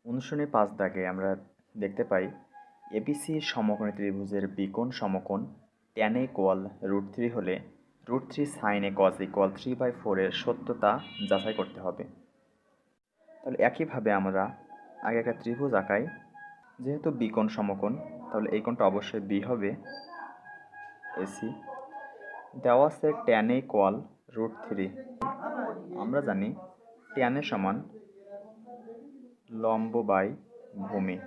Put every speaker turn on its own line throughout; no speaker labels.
অনুশীলনী ৫ দাগে আমরা দেখতে পাই এবিসি সমকোণী ত্রিভুজের বিকোণ সমকোণ tan a √3 হলে √3 sin a cos a 3/4 এর সত্যতা যাচাই করতে হবে। তাহলে একইভাবে আমরা আগে একটা ত্রিভুজ আঁকাই। যেহেতু বিকোণ সমকোণ তাহলে এই কোণটা অবশ্যই বি হবে এসি। দেওয়া আছে tan a √3। আমরা জানি tan a সমান লম্ব বাই ভূমি,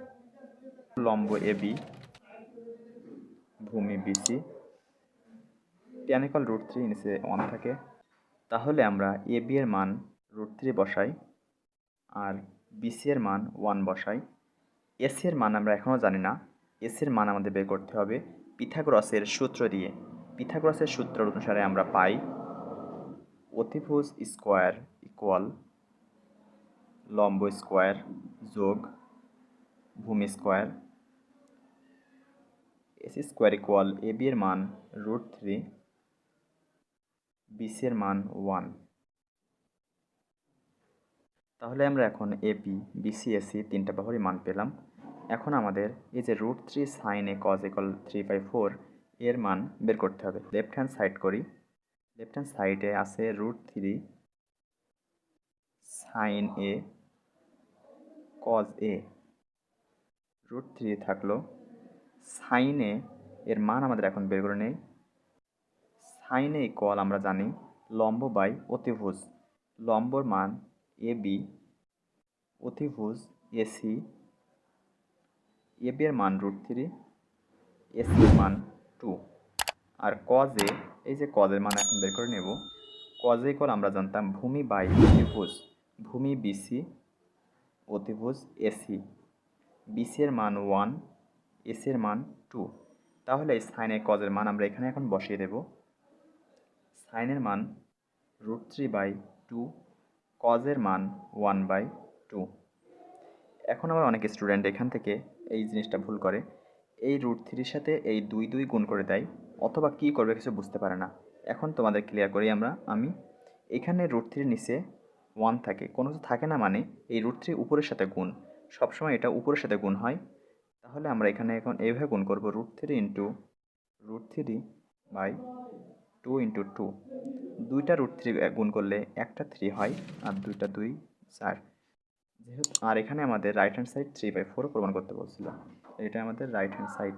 লম্ব এবি, ভূমি বিসি। tan a √3 নিচে 1 থাকে। তাহলে আমরা এবি এর মান √3 বসাই আর বিসি এর মান 1 বসাই। এসি এর মান আমরা এখনও জানি না। এসি এর মান আমাদের বের করতে হবে পিথাগোরাসের সূত্র দিয়ে। পিথাগোরাসের সূত্র অনুসারে আমরা পাই অতিভুজ স্কোয়ার ইকুয়াল লম্ব স্কোয়ার যোগ ভূমি square. AC square equal AB এর মান √3, বিসি এর মান 1। তাহলে আমরা এখন এবি, বিসি, এসি তিনটা বাহুরই মান পেলাম। এখন আমাদের এই যে √3 sin a cos a 3/4 এর মান বের করতে হবে। লেফট হ্যান্ড সাইড করি। লেফট হ্যান্ড সাইডে আছে √3 sin a cos a। √3 থাকলো। sin a এর মান আমাদের এখন বের করে নেই। sin a ইকুয়াল আমরা জানি লম্ব বাই অতিভুজ। লম্বর মান এবি, অতিভুজ এসি। এবি এর মান √3, এসি এর মান 2 আর cos a, এই যে cos এর মান এখন বের করে নেব। cos a ইকুয়াল আমরা জানতাম ভূমি বাই অতিভুজ, ভূমি বিসি, অতিভুজ এসি। বিসি এর মান 1, এসি এর মান 2। তাহলে এই sin a cos এর মান আমরা এখানে এখন বসিয়ে দেব। sin এর মান √3/2, cos এর মান 1/2। এখন আবার অনেক স্টুডেন্ট এখান থেকে এই জিনিসটা ভুল করে, এই √3-র সাথে এই 2 গুণ করে দেয় অথবা কী করবে কিছু বুঝতে পারে না। এখন তোমাদের ক্লিয়ার করি আমি এখানে √3-র নিচে 1 থাকে, কোনো কিছু থাকে না মানে এই √3 উপরের সাথে গুণ, সবসময় এটা উপরের সাথে গুণ হয়। তাহলে আমরা এখানে এখন এইভাবে গুণ করব √3 ইন্টু √3/2 ইন্টু 2। দুইটা √3 গুণ করলে একটা 3 হয় আর দুইটা 2 4। যেহেতু আর এখানে আমাদের রাইট হ্যান্ড সাইড 3/4 প্রমাণ করতে বলছিল, এটা আমাদের রাইট হ্যান্ড সাইড।